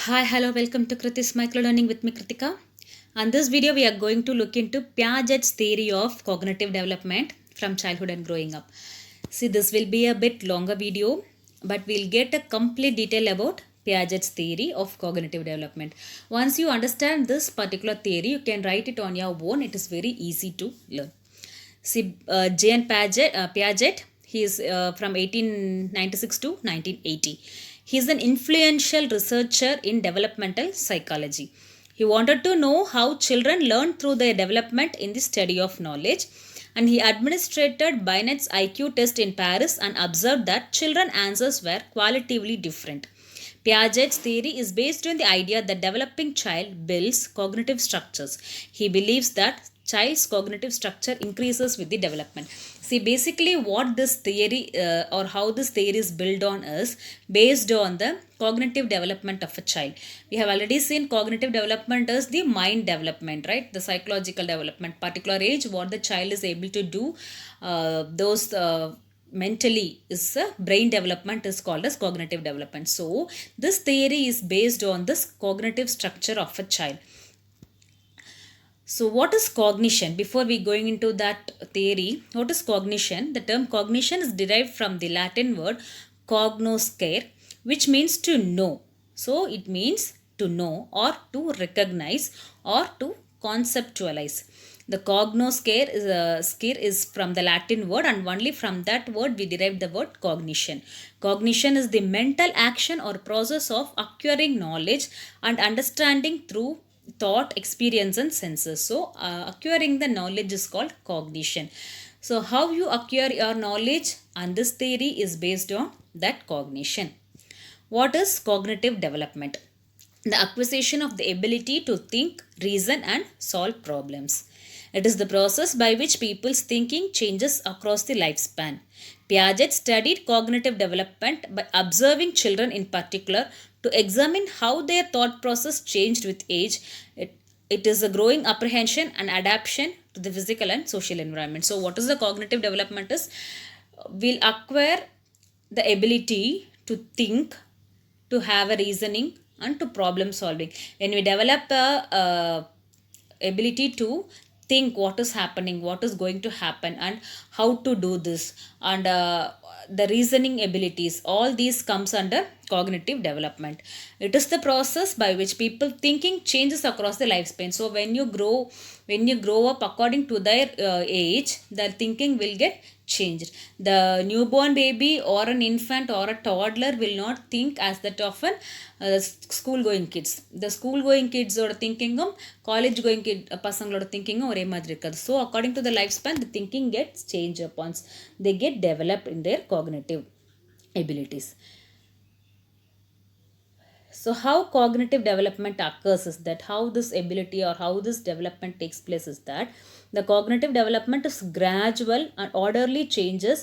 Hi, hello, welcome to Kriti's Micro Learning with me, Kritika. On this video, we are going to look into Piaget's theory of cognitive development from childhood and growing up. See, this will be a bit longer video, but we'll get a complete detail about Piaget's theory of cognitive development. Once you understand this particular theory, you can write it on your own. It is very easy to learn. See, Piaget, he is from 1896 to 1980. He is an influential researcher in developmental psychology. He wanted to know how children learn through their development in the study of knowledge, and he administered Binet's IQ test in Paris and observed that children answers were qualitatively different. Piaget's theory is based on the idea that developing child builds cognitive structures. He believes that child's cognitive structure increases with the development. See, basically what this theory or how this theory is built on is based on the cognitive development of a child. We have already seen cognitive development as the mind development, right? The psychological development, particular age, what the child is able to do, those mentally is brain development is called as cognitive development. So this theory is based on this cognitive structure of a child. So what is cognition? Before we going into that theory, what is cognition? The term cognition is derived from the Latin word cognoscere, which means to know. So it means to know or to recognize or to conceptualize. The cognoscere is from the Latin word, and only from that word we derived the word cognition. Cognition is the mental action or process of acquiring knowledge and understanding through thought, experience and senses. So acquiring the knowledge is called cognition. So how you acquire your knowledge, and this theory is based on that cognition. What is cognitive development? The acquisition of the ability to think, reason and solve problems. It is the process by which people's thinking changes across the lifespan. Piaget studied cognitive development by observing children in particular to examine how their thought process changed with age. It is a growing apprehension and adaptation to the physical and social environment. So what is the cognitive development is? We'll acquire the ability to think, to have a reasoning and to problem solving. When we develop a ability to think what is happening, what is going to happen and how to do this, and the reasoning abilities, all these comes under cognitive development. It is the process by which people thinking changes across the lifespan. So when you grow up according to their age, their thinking will get changed. The newborn baby or an infant or a toddler will not think as that often school going kids. The school going kids ஓட திங்கிங்கும் college going kit பசங்களோட திங்கிங்கும் ஒரே மாதிரி இருக்காது. So according to the life span the thinking gets change upon they get developed in their cognitive abilities. So how cognitive development occurs is that how this ability or how this development takes place is that the cognitive development is gradual and orderly changes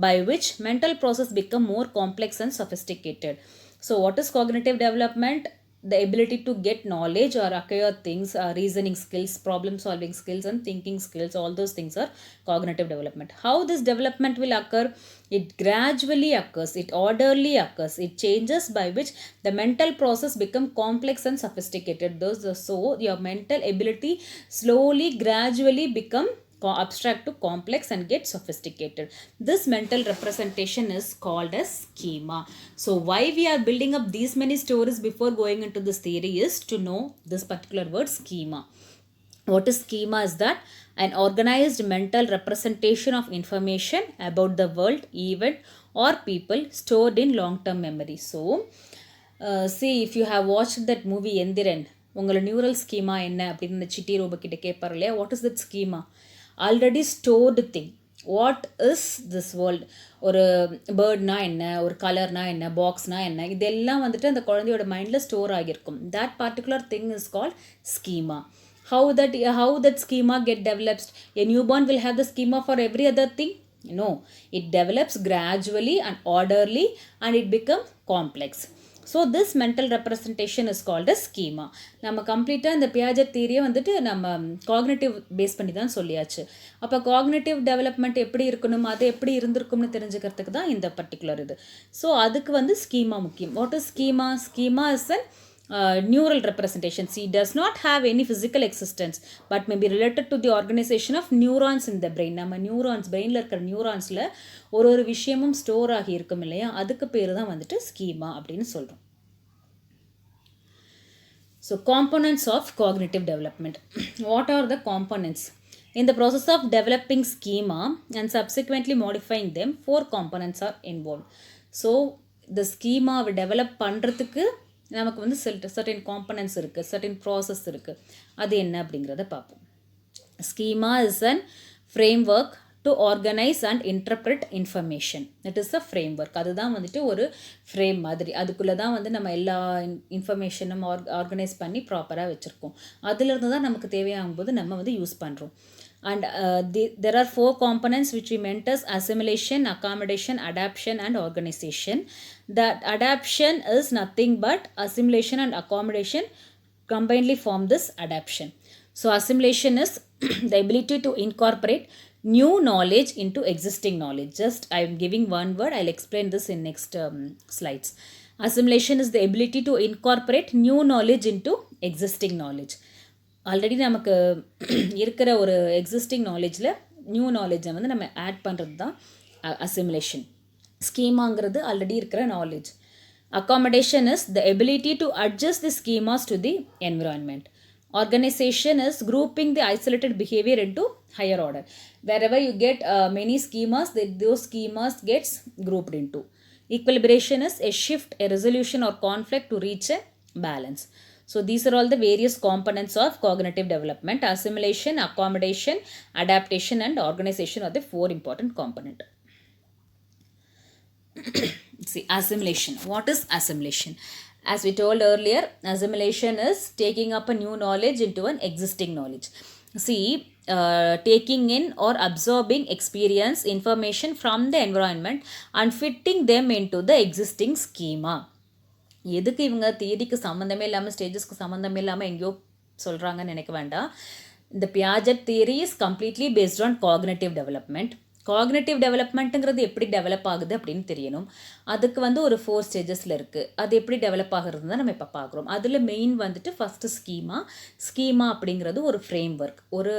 by which mental process become more complex and sophisticated. So what is cognitive development? The ability to get knowledge or acquire things, reasoning skills, problem solving skills and thinking skills, all those things are cognitive development. How this development will occur? It gradually occurs, it orderly occurs, it changes by which the mental process become complex and sophisticated. So your mental ability slowly gradually become abstract to complex and get sophisticated. This mental representation is called as schema. So why we are building up these many stories before going into this theory is to know this particular word schema. What is schema is that an organized mental representation of information about the world, event or people stored in long-term memory. So see, if you have watched that movie Endiran, உங்களோட neural schema என்ன அப்படின்னு இந்த city robot கிட்ட கேட்பாரு இல்லையா, what is that schema? Already stored thing. What is this world? ஒரு பேர்ட்னா என்ன, ஒரு கலர்னா என்ன, பாக்ஸ்னா என்ன, இதெல்லாம் வந்துட்டு அந்த குழந்தையோட மைண்டில் ஸ்டோர் ஆகியிருக்கும். That particular thing is called schema. How that schema get developed? A newborn will have the schema for every other thing? No, it develops gradually and orderly and it becomes complex. So this mental representation is called a schema. நம்ம கம்ப்ளீட்டாக இந்த பியாஜெட் தியரியை வந்துட்டு நம்ம cognitive base பண்ணி தான் சொல்லியாச்சு. அப்போ காக்னேட்டிவ் டெவலப்மெண்ட் எப்படி இருக்கணும், அது எப்படி இருந்திருக்கும்னு தெரிஞ்சுக்கிறதுக்கு தான் இந்த பர்டிகுலர் இது. ஸோ அதுக்கு வந்து ஸ்கீமா முக்கியம். What is schema? Schema is an neural representation. See, does not have any physical existence but may be related to the organization of neurons in the brain. நம்ம neurons brainல இருக்கிற neuronsல ஒரு விஷயமும் store ஆகி இருக்கும் இல்லையா, அதுக்கு பேர் தான் வந்துட்டு ஸ்கீமா அப்படின்னு சொல்கிறோம். So components of cognitive development. What are the components? In the process of developing schema and subsequently modifying them, 4 components are involved. So the schema develop பண்ணுறதுக்கு நமக்கு வந்து certain components இருக்குது, certain process இருக்குது. அது என்ன அப்படிங்கிறத பார்ப்போம். Schema is an framework to organize and interpret information. That is the framework. அதுதான் வந்துட்டு ஒரு ஃப்ரேம் மாதிரி. அதுக்குள்ளே தான் வந்து நம்ம எல்லா இன்ஃபர்மேஷனும் ஆர்கனைஸ் பண்ணி ப்ராப்பராக வச்சுருக்கோம். அதிலிருந்து தான் நமக்கு தேவையாகும் போது நம்ம வந்து யூஸ் பண்ணுறோம். And there are 4 components which we meant as assimilation, accommodation, adaptation and organization. That adaptation is nothing but assimilation and accommodation combinedly form this adaptation. So assimilation is the ability to incorporate new knowledge into existing knowledge. Just I am giving one word. I'll explain this in next slides. Assimilation is the ability to incorporate new knowledge into existing knowledge. Already நமக்கு இருக்கிற ஒரு existing நாலேஜில் new நாலேஜை வந்து நம்ம add பண்ணுறது தான் assimilation. ஸ்கீமாங்கிறது already இருக்கிற knowledge. Accommodation is the ability to adjust the schemas to the environment. Organization is grouping the isolated behavior into higher order. Wherever you get many schemas, those schemas gets grouped into. Equilibration is a shift, a resolution or conflict to reach a balance. So these are all the various components of cognitive development. Assimilation, accommodation, adaptation and organization are the 4 important components. See, assimilation. What is assimilation? As we told earlier, assimilation is taking up a new knowledge into an existing knowledge. See, taking in or absorbing experience, information from the environment and fitting them into the existing schema. எதுக்கு இவங்க தியரிக்கு சம்மந்தமே இல்லாமல் ஸ்டேஜஸ்க்கு சம்மந்தமே இல்லாமல் எங்கேயோ சொல்கிறாங்கன்னு நினைக்க வேண்டாம். இந்த Piaget theory is completely based on cognitive development. Cognitive டெவலப்மெண்ட்டுங்கிறது எப்படி டெவலப் ஆகுது அப்படின்னு தெரியணும். அதுக்கு வந்து ஒரு 4 ஸ்டேஜஸில் இருக்குது. அது எப்படி டெவலப் ஆகிறது தான் நம்ம இப்போ பார்க்குறோம். அதில் மெயின் வந்துட்டு ஃபஸ்ட்டு ஸ்கீமா அப்படிங்கிறது ஒரு ஃப்ரேம் ஒர்க், ஒரு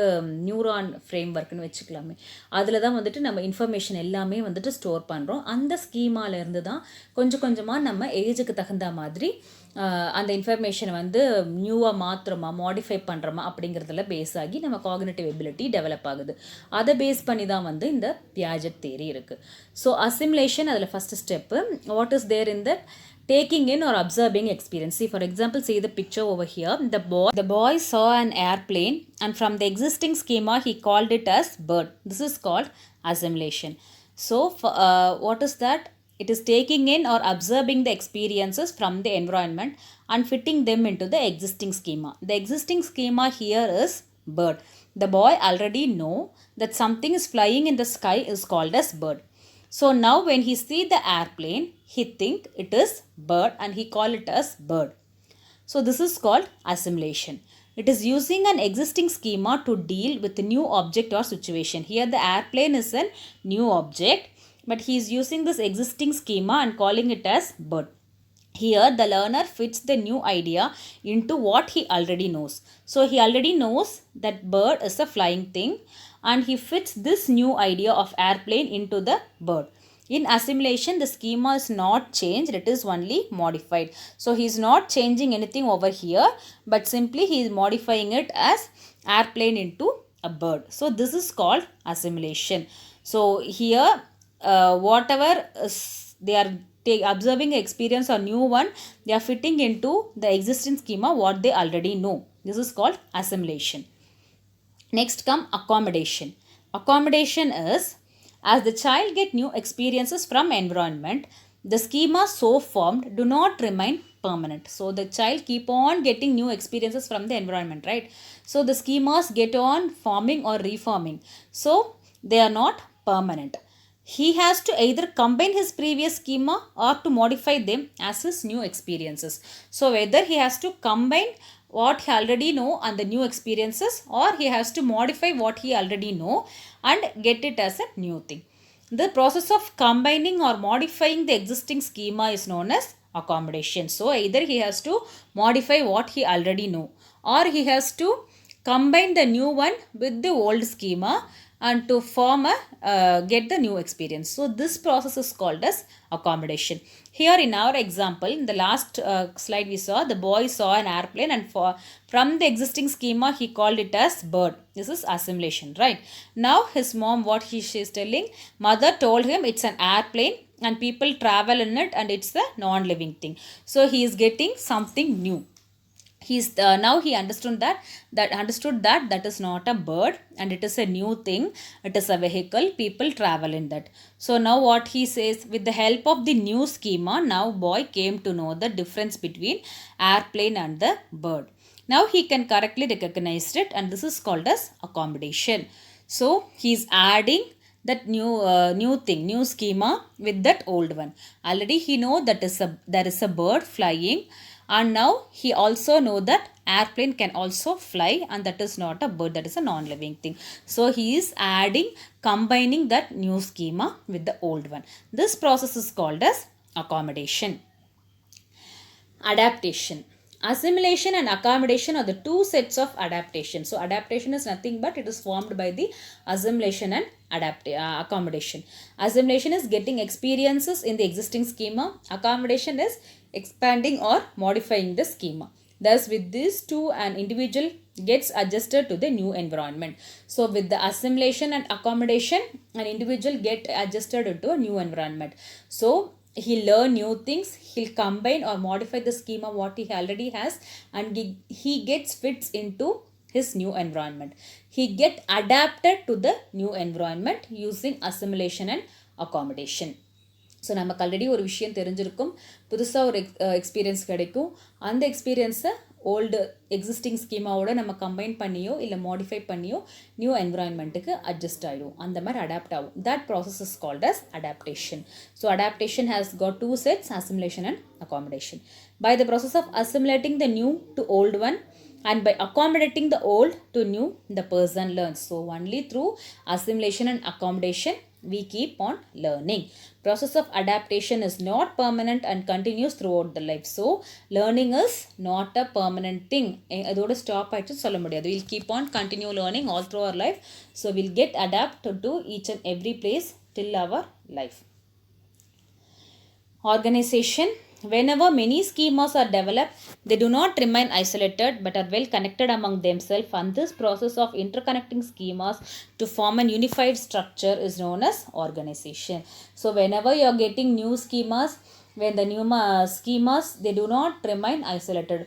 நியூரான் ஃப்ரேம் ஒர்க்னு வச்சுக்கலாமே. அதில் தான் வந்துட்டு நம்ம இன்ஃபர்மேஷன் எல்லாமே வந்துட்டு ஸ்டோர் பண்ணுறோம். அந்த ஸ்கீமாலேருந்து தான் கொஞ்சம் கொஞ்சமாக நம்ம ஏஜுக்கு தகுந்த மாதிரி அந்த இன்ஃபர்மேஷனை வந்து நியூவாக மாற்றுறோமா, மாடிஃபை பண்ணுறோமா அப்படிங்கிறதுல பேஸ் ஆகி நம்ம காக்னேட்டிவ் எபிலிட்டி டெவலப் ஆகுது. அதை பேஸ் பண்ணி தான் வந்து இந்த பியாஜெட் தியரி இருக்குது. ஸோ அசிமுலேஷன் அதில் first step. What is there in that? Taking in or observing experience. See, for example, see the picture over here. The boy saw an airplane and from the existing schema he called it as bird. This is called assimilation. So what is that? It is taking in or observing the experiences from the environment and fitting them into the existing schema. The existing schema here is bird. The boy already know that something is flying in the sky is called as bird. So now when he see the airplane, he think it is bird and he call it as bird. So this is called assimilation. It is using an existing schema to deal with a new object or situation. Here the airplane is a new object, but he is using this existing schema and calling it as bird. Here the learner fits the new idea into what he already knows. So he already knows that bird is a flying thing and he fits this new idea of airplane into the bird. In assimilation, the schema is not changed, it is only modified. So he is not changing anything over here, but simply he is modifying it as airplane into a bird. So this is called assimilation. So here whatever they are observing experience or new one, they are fitting into the existing schema what they already know. This is called assimilation. Next come accommodation. Accommodation is, as the child get new experiences from environment, the schema so formed do not remain permanent. So the child keep on getting new experiences from the environment, right? So the schemas get on forming or reforming. So they are not permanent. He has to either combine his previous schema or to modify them as his new experiences. So whether he has to combine what he already know and the new experiences, or he has to modify what he already know and get it as a new thing. The process of combining or modifying the existing schema is known as accommodation. So either he has to modify what he already know, or he has to combine the new one with the old schema and to form a get the new experience. So this process is called as accommodation. Here in our example, in the last slide we saw the boy saw an airplane, and from the existing schema he called it as bird. This is assimilation, right? Now his mom, what she is telling, mother told him it's an airplane and people travel in it and it's a non-living thing. So he is getting something new. He's now he understood that that is not a bird and it is a new thing. It is a vehicle, people travel in that. So now what he says, with the help of the new schema, now boy came to know the difference between airplane and the bird. Now he can correctly recognize it, and this is called as accommodation. So he's adding that new thing, new schema with that old one. Already he know that there is a bird flying, and now he also know that airplane can also fly, and that is not a bird, that is a non-living thing. So he is combining that new schema with the old one. This process is called as accommodation. Adaptation. Assimilation and accommodation are the two sets of adaptation. So adaptation is nothing but it is formed by the assimilation and accommodation. Assimilation is getting experiences in the existing schema. Accommodation is expanding or modifying the schema. Thus with these two, an individual gets adjusted to the new environment. So with the assimilation and accommodation, an individual get adjusted into a new environment. So he'll learn new things, he'll combine or modify the schema what he already has, and he gets fits into his new environment. He get adapted to the new environment using assimilation and accommodation. So நமக்கு already ஒரு விஷயம் தெரிஞ்சிருக்கும், புதுசாக ஒரு experience கிடைக்கும். அந்த எக்ஸ்பீரியன்ஸை old existing ஸ்கீமாவோட நம்ம கம்பைன் பண்ணியோ இல்லை மாடிஃபை பண்ணியோ நியூ என்விரான்மெண்ட்டுக்கு அட்ஜஸ்ட் ஆகிடும், அந்த மாதிரி அடாப்ட் ஆகும். That process is called as adaptation. So adaptation has got two sets, assimilation and accommodation. By the process of assimilating the new to old one and by accommodating the old to new, the person learns. So only through assimilation and accommodation we keep on learning. Process of adaptation is not permanent and continues throughout the life. So learning is not a permanent thing. அதோட stop ஆயிட்டு சொல்ல முடியாது. We'll keep on continue learning all through our life. So we'll get adapted to each and every place till our life. Organization. Whenever many schemas are developed, they do not remain isolated but are well connected among themselves, and this process of interconnecting schemas to form an unified structure is known as organization. So whenever you are getting new schemas, when the new schemas, they do not remain isolated.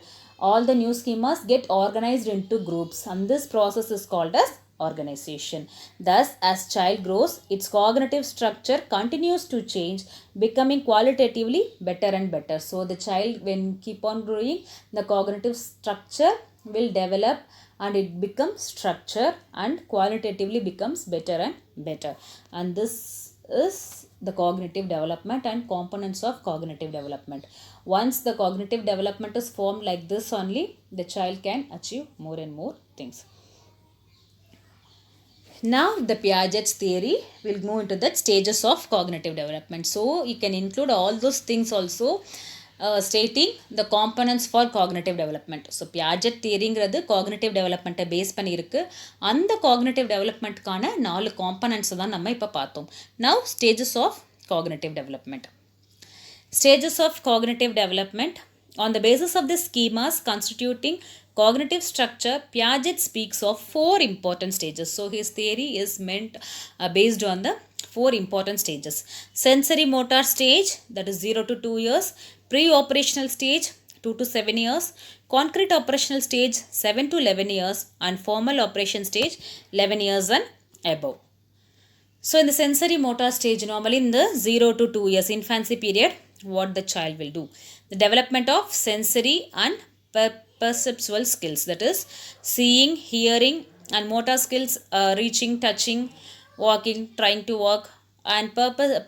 All the new schemas get organized into groups, and this process is called as organization. Thus, as child grows, its cognitive structure continues to change, becoming qualitatively better and better. So the child, when keep on growing, the cognitive structure will develop and it becomes structure and qualitatively becomes better and better. And this is the cognitive development and components of cognitive development. Once the cognitive development is formed like this only, the child can achieve more and more things. Now the Piaget's theory will move into the stages of cognitive development. So you can include all those things also, stating the components for cognitive development. So Piaget theoryங்கிறது cognitive development-ஐ base பண்ணியிருக்கு. அந்த cognitive development-க்கான 4 components தான் நம்ம இப்போ பார்த்தோம். Now stages of cognitive development. Stages of cognitive development. On the basis of the schemas constituting cognitive structure, Piaget speaks of 4 important stages. So his theory is based on the 4 important stages. Sensory motor stage, that is 0 to 2 years. Pre-operational stage, 2 to 7 years. Concrete operational stage, 7 to 11 years. And formal operation stage, 11 years and above. So in the sensory motor stage, normally in the 0 to 2 years infancy period, what the child will do? The development of sensory and perceptual skills, that is seeing, hearing and motor skills, reaching, touching, walking, trying to walk, and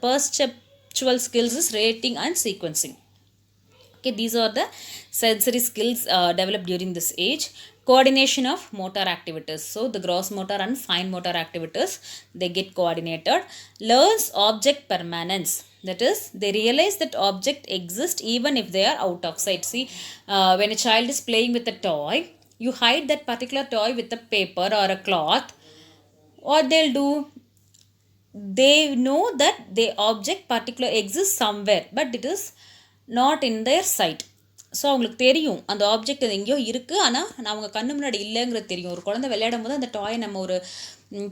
perceptual skills is rating and sequencing. Okay, these are the sensory skills developed during this age. Coordination of motor activities. So the gross motor and fine motor activities, they get coordinated. Learns object permanence. That is, they realize that object exists even if they are out of sight. See, when a child is playing with a toy, you hide that particular toy with a paper or a cloth. What they'll do, they know that the object particular exists somewhere, but it is not in their sight. So அவங்களுக்கு தெரியும் அந்த object அது எங்கேயோ இருக்குது, ஆனால் அவங்க கண்ணு முன்னாடி இல்லைங்கிறது தெரியும். ஒரு குழந்தை விளையாடும் போது அந்த டாயை நம்ம ஒரு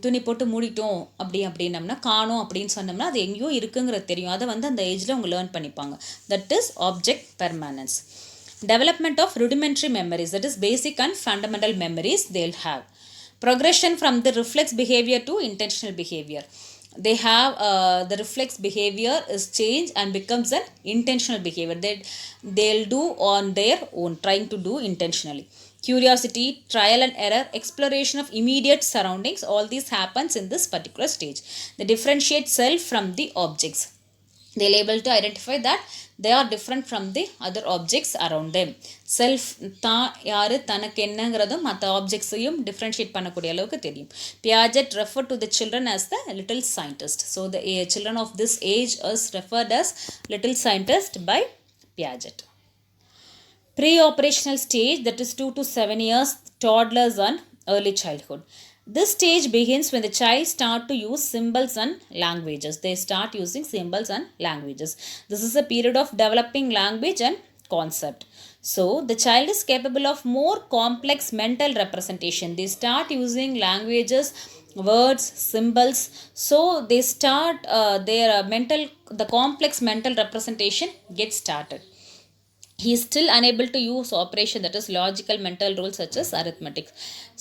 துணி போட்டு மூடிட்டோம் அப்படின்னம்னா, காணோம் அப்படின்னு சொன்னோம்னா அது எங்கேயோ இருக்குங்கிறது தெரியும். அதை வந்து அந்த ஏஜில் அவங்க லேர்ன் பண்ணிப்பாங்க. That is object permanence. Development of rudimentary memories, that is basic and fundamental memories they'll have. Progression from the reflex behavior to intentional behavior. They have the reflex behavior is changed and becomes an intentional behavior that they'll do on their own, trying to do intentionally. Curiosity, trial and error, exploration of immediate surroundings, all these happens in this particular stage. They differentiate self from the objects. They'll able to identify that they are different from the other objects around them. Self தான் யார், தனக்கு என்னங்கிறதும் மற்ற ஆப்ஜெக்ட்ஸையும் differentiate பண்ணக்கூடிய அளவுக்கு தெரியும். Piaget referred to the children as the little scientist. So the children of this age is referred as little scientist by Piaget. Pre-operational stage, that is 2 to 7 years, toddlers and early childhood. This stage begins when the child start to use symbols and languages. They start using symbols and languages. This is a period of developing language and concept. So the child is capable of more complex mental representation. They start using languages, words, symbols. So they start the complex mental representation gets started. He is still unable to use operation, that is logical mental rules such as arithmetic.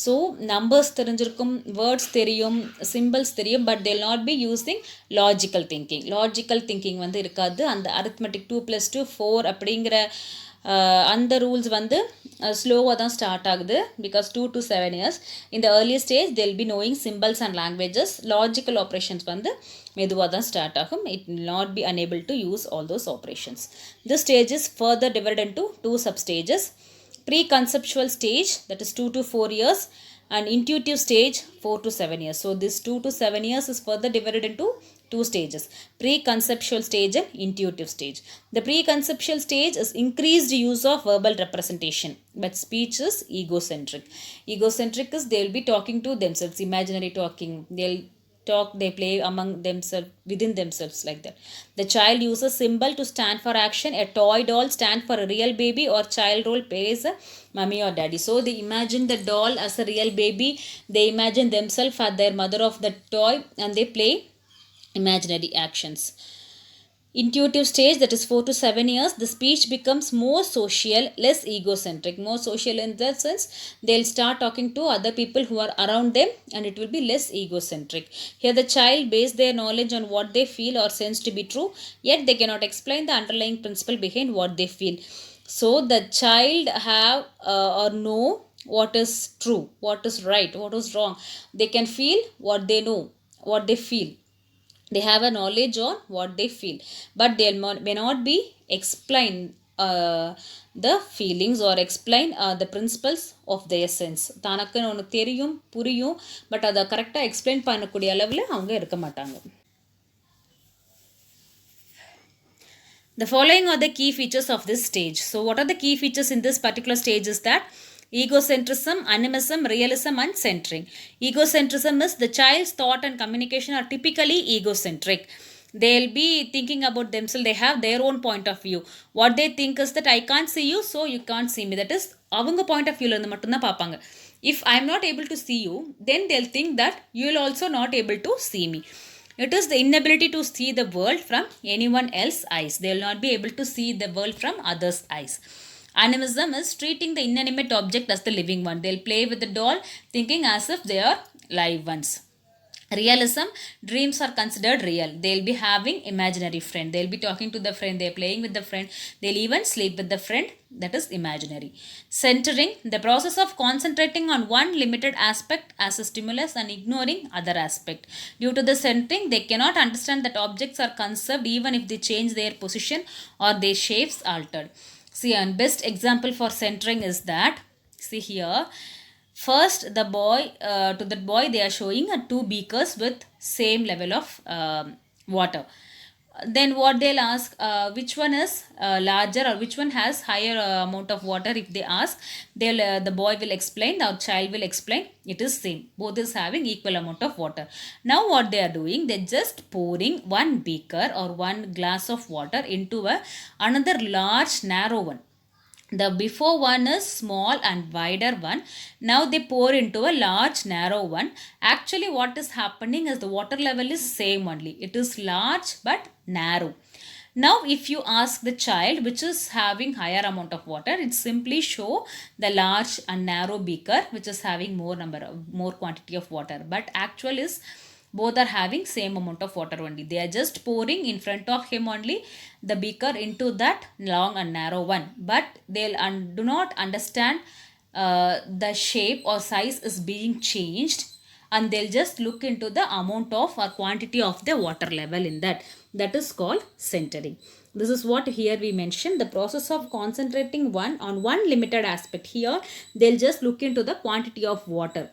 So numbers தெரிஞ்சிருக்கும், words தெரியும், symbols தெரியும், but they will not be using logical thinking வந்து இருக்காது. அந்த arithmetic 2 + 2 4 அப்படிங்கிற அந்த rules வந்து ஸ்லோவாக தான் ஸ்டார்ட் ஆகுது. Because 2 to 7 years in the early stage they will be knowing symbols and languages. Logical operations வந்து மெதுவாக தான் ஸ்டார்ட் ஆகும். It will not be unable to use all those operations. This stage is further divided into 2 substages. Pre-conceptual stage, that is 2 to 4 years, and intuitive stage 4 to 7 years. So this 2 to 7 years is further divided into 2 stages, pre-conceptual stage and intuitive stage. The pre-conceptual stage is increased use of verbal representation, but speech is egocentric. Egocentric is they will be talking to themselves, imaginary talking. They'll talk, they play among themselves, within themselves, like that. The child uses symbol to stand for action. A toy doll stands for a real baby, or child role plays a mummy or daddy. So they imagine the doll as a real baby. They imagine themselves as their mother of the toy, and they play imaginary actions. Intuitive stage, that is 4 to 7 years, the speech becomes more social, less egocentric. More social in that sense, they'll start talking to other people who are around them, and it will be less egocentric. Here the child base their knowledge on what they feel or sense to be true, yet they cannot explain the underlying principle behind what they feel. So the child have or know what is true, what is right, what is wrong. They can feel what they know, what they feel. They have a knowledge on what they feel, but they may not be explain the feelings or explain the principles of their sense. தனக்கு ஒன்று தெரியும், புரியும், but அதை கரெக்டாக explain பண்ணக்கூடிய அளவில் அவங்க இருக்க மாட்டாங்க. The following are the key features of this stage. So what are the key features in this particular stage is that egocentrism, animism, realism and centering. Egocentrism is the child's thought and communication are typically egocentric. They'll be thinking about themselves. They have their own point of view. What they think is that I can't see you, so you can't see me. That is avanga point of view la irundhu mattum dhaan paapanga. If I am not able to see you, then they'll think that you will also not able to see me. It is the inability to see the world from anyone else's eyes. They will not be able to see the world from others' eyes. Animism is treating the inanimate object as the living one. They'll play with the doll thinking as if they are live ones. Realism, dreams are considered real. They'll be having imaginary friend. They'll be talking to the friend. They're playing with the friend. They'll even sleep with the friend. That is imaginary. Centering, the process of concentrating on one limited aspect as a stimulus and ignoring other aspect. Due to the centering, they cannot understand that objects are conserved even if they change their position or their shapes altered. See, and best example for centering is that, see here, first the boy, to that boy they are showing 2 beakers with same level of water. Then what they'll ask, which one is larger or which one has higher amount of water. If they ask, they'll the boy will explain, the child will explain, it is same, both is having equal amount of water. Now what they are doing, they're just pouring one beaker or one glass of water into a another large narrow one. The before one is small and wider one. Now they pour into a large narrow one. Actually what is happening is the water level is same only, it is large but narrow. Now if you ask the child which is having higher amount of water, it simply show the large and narrow beaker which is having more quantity of water. But actual is both are having same amount of water only. They are just pouring in front of him only the beaker into that long and narrow one. But they'll do not understand the shape or size is being changed, and they'll just look into the amount of or quantity of the water level in that. That is called centering. This is what here we mentioned, the process of concentrating on one limited aspect. Here they'll just look into the quantity of water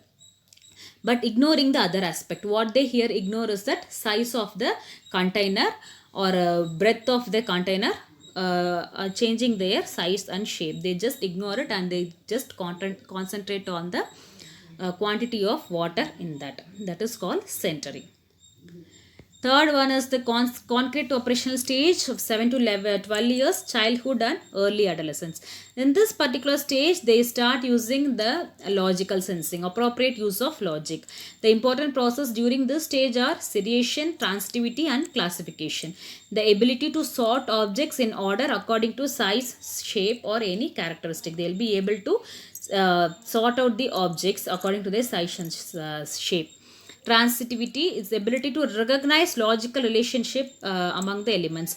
but ignoring the other aspect. What they here ignore is that size of the container or breadth of the container changing their size and shape. They just ignore it and they just concentrate on the quantity of water in that. That is called centering. Third one is the concrete operational stage of 7 to 12 years, childhood and early adolescence. In this particular stage, they start using the logical sensing, appropriate use of logic. The important process during this stage are seriation, transitivity and classification. The ability to sort objects in order according to size, shape or any characteristic. They will be able to sort out the objects according to their size and shape. Transitivity is the ability to recognize logical relationship among the elements.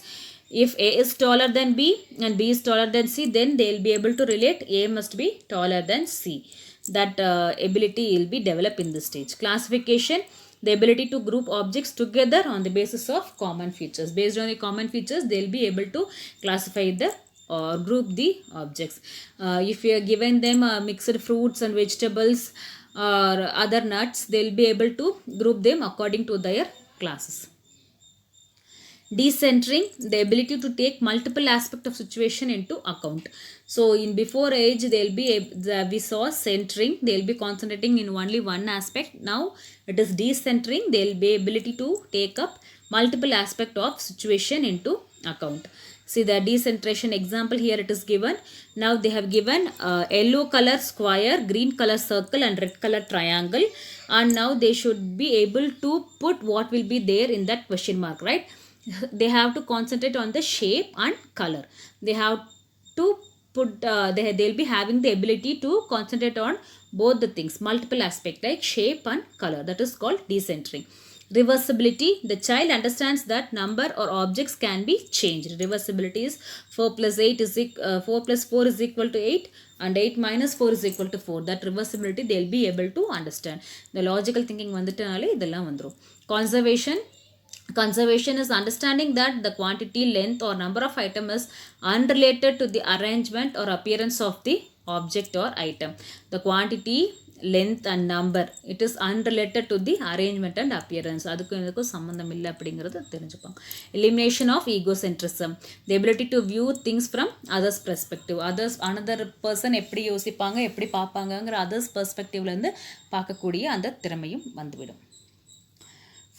If A is taller than B and B is taller than C, then they will be able to relate A must be taller than C. That ability will be developed in this stage. Classification, the ability to group objects together on the basis of common features. Based on the common features, they will be able to classify the or group the objects. If you are given them mixed fruits and vegetables or other nuts, they will be able to group them according to their classes. Decentering, the ability to take multiple aspects of situation into account. So in before age, they'll be we saw centering, they'll be concentrating in only one aspect. Now it is decentering, they'll be ability to take up multiple aspect of situation into account. See the decentration example here it is given. Now they have given yellow color square, green color circle and red color triangle, and now they should be able to put what will be there in that question mark, right? They have to concentrate on the shape and color. They have to put they'll be having the ability to concentrate on both the things, multiple aspect like shape and color. That is called decentering. Reversibility, the child understands that number or objects can be changed. Reversibility is 4 plus 4 is equal to 8 and 8 minus 4 is equal to 4. That reversibility they will be able to understand. The logical thinking வந்துட்டனாலே இதெல்லாம் வந்துரும். Conservation is understanding that the quantity, length or number of item is unrelated to the arrangement or appearance of the object or item. The quantity, length and number, it is unrelated to the arrangement and appearance. அதுக்கும் இதுக்கும் சம்பந்தம் இல்லை அப்படிங்கிறது தெரிஞ்சுப்பாங்க. Elimination of egocentrism, the ability to view things from others perspective. Another person எப்படி யோசிப்பாங்க எப்படி பார்ப்பாங்கங்கிற others perspectiveலேருந்து பார்க்கக்கூடிய அந்த திறமையும் வந்துவிடும்.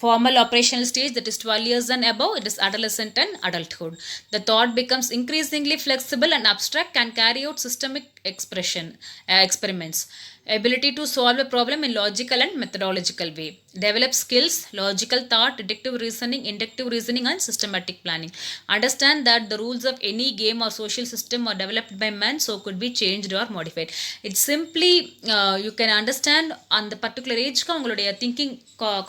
Formal operational stage, that is 12 years and above, it is adolescent and adulthood. The thought becomes increasingly flexible and abstract, can carry out systemic experiments. Ability to solve a problem in logical and methodological way. Develop skills, logical thought, deductive reasoning, inductive reasoning and systematic planning. Understand that the rules of any game or social system are developed by man, so could be changed or modified. It's simply you can understand on the particular age உங்களுடைய thinking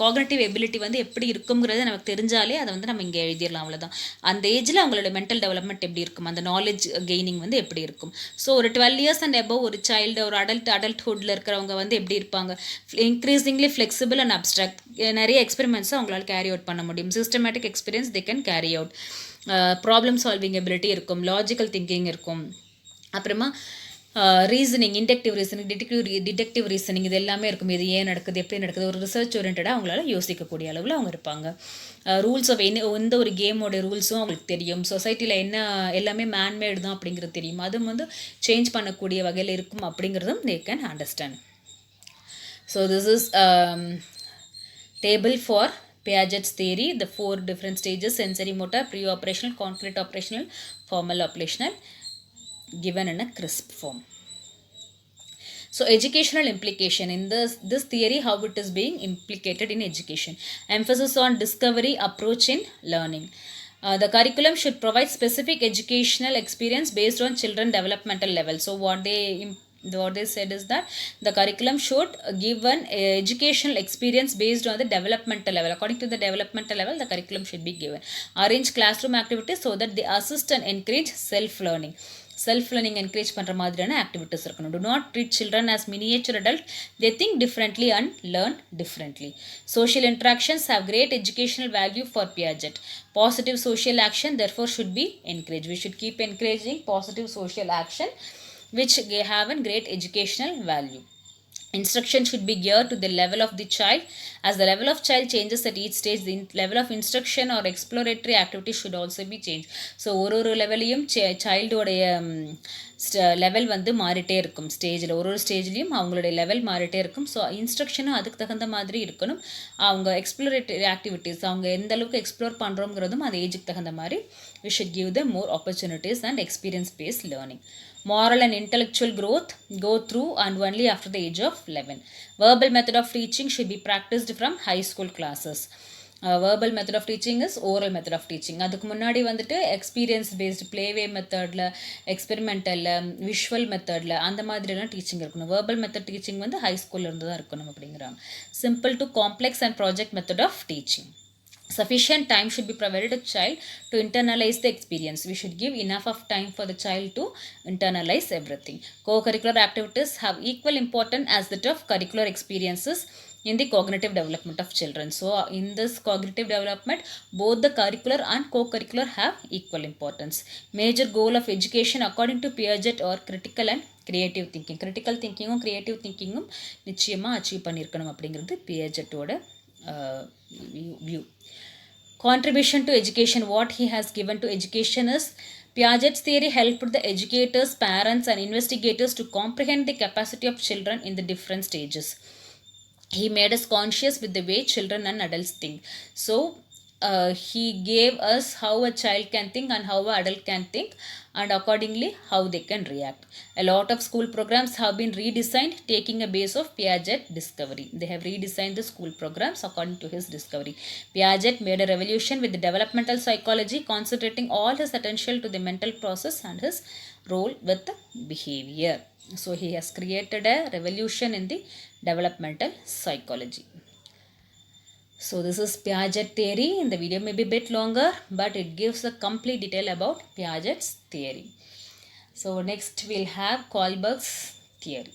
cognitive ability வந்து எப்படி இருக்குங்கிறது நமக்கு தெரிஞ்சாலே அதை வந்து நம்ம இங்கே எழுதிடலாம். அவ்வளோதான். அந்த ஏஜில் அவங்களோட மென்டல் டெவலப்மெண்ட் எப்படி இருக்கும், அந்த நாலேஜ் கெய்னிங் வந்து எப்படி இருக்கும். ஸோ ஒரு 12 years and above ஒரு சைல்டு ஒரு அடல்ட்ஹுட்டில் இருக்கிறவங்க வந்து எப்படி இருப்பாங்க, இன்க்ரீசிங்லி ஃப்ளெக்சிபிள் அண்ட் அப்ட்ராக்ட். நிறைய எக்ஸ்பெரிமெண்ட்ஸை அவங்களால கேரி அவுட் பண்ண முடியும். Systematic experience they can carry out. Problem solving ability இருக்கும், லாஜிக்கல் திங்கிங் இருக்கும். அப்புறமா ரீசனிங், டிடெக்டிவ் ரீசனிங் இது எல்லாமே இருக்கும். இது ஏன் நடக்குது, எப்படி நடக்குது, ஒரு ரிசர்ச் ஓரியன்டாக அவங்களால யோசிக்கக்கூடிய அளவில் அவங்க இருப்பாங்க. ரூல்ஸ் ஆஃப் எந்த ஒரு கேமோட ரூல்ஸும் அவங்களுக்கு தெரியும். சொசைட்டியில் என்ன எல்லாமே மேன்மேடு தான் அப்படிங்கிறது தெரியும். அதுவும் வந்து சேஞ்ச் பண்ணக்கூடிய வகையில் இருக்கும் அப்படிங்கிறதும் they can understand. So this is table for Piaget's theory, the 4 different stages: sensory motor, pre-operational, concrete operational, formal operational, given in a crisp form. So educational implication in this theory, how it is being implicated in education. Emphasis on discovery approach in learning. The curriculum should provide specific educational experience based on children developmental level. So what they said is that the curriculum should give an educational experience based on the developmental level. According to the developmental level, the curriculum should be given. Arrange classroom activities so that they assist and encourage self-learning. Self-learning encourage பண்ணுற மாதிரியான activities இருக்கணும். Do not treat children as miniature adult. They think differently and learn differently. Social interactions have great educational value for Piaget. Positive social action therefore should be encouraged. We should keep encouraging positive social action which have a great educational value. Instruction should be geared to the level of the child. As the level of child changes at each stage, the level of instruction or exploratory activity should also be changed. So ஒரு லெவலையும் சைல்டோடைய level வந்து மாறிட்டே இருக்கும். ஸ்டேஜில் ஒரு ஸ்டேஜ்லேயும் அவங்களுடைய level மாறிட்டே இருக்கும். So இன்ஸ்ட்ரக்ஷனும் அதுக்கு தகுந்த மாதிரி இருக்கணும். அவங்க எக்ஸ்ப்ளோரேட்டரி ஆக்டிவிட்டீஸ் அவங்க எந்த அளவுக்கு எக்ஸ்ப்ளோர் பண்ணுறோங்கிறதும் அது ஏஜுக்கு தகுந்த மாதிரி we should give them more opportunities and experience based learning. Moral and intellectual growth go through and only after the age of 11. Verbal method of teaching should be practiced from high school classes. Verbal method of teaching is oral method of teaching. அதுக்கு முன்னாடி வந்துட்டு experience based play way மெத்தடில், எக்ஸ்பெரிமெண்டலில், visual மெத்தடில் அந்த மாதிரிலாம் teaching இருக்கணும். Verbal method teaching வந்து high ஸ்கூல்ல இருந்து தான் இருக்கணும் அப்படிங்கிறாங்க. Simple to complex and project method of teaching. Sufficient time should be provided to child to internalize the experience. We should give enough of time for the child to internalize everything. Co-curricular activities have equal importance as that of curricular experiences in the cognitive development of children. So in this cognitive development, both the curricular and co-curricular have equal importance. Major goal of education according to Piaget or critical and creative thinking. Critical thinking and creative thinking நிச்சயமா achieve பண்ணியிருக்கணும் அப்படிங்கிறது பியாஜெட்டோட view. Contribution to education, what he has given to education is Piaget's theory helped the educators, parents and investigators to comprehend the capacity of children in the different stages. He made us conscious with the way children and adults think. So he gave us how a child can think and how an adult can think, and accordingly how they can react. A lot of school programs have been redesigned taking a base of Piaget discovery. They have redesigned the school programs according to his discovery. Piaget made a revolution with the developmental psychology, concentrating all his attention to the mental process and his role with the behavior. So he has created a revolution in the developmental psychology. So this is Piaget theory. The video may be a bit longer, but it gives a complete detail about Piaget's theory. So next we'll have Kohlberg's theory.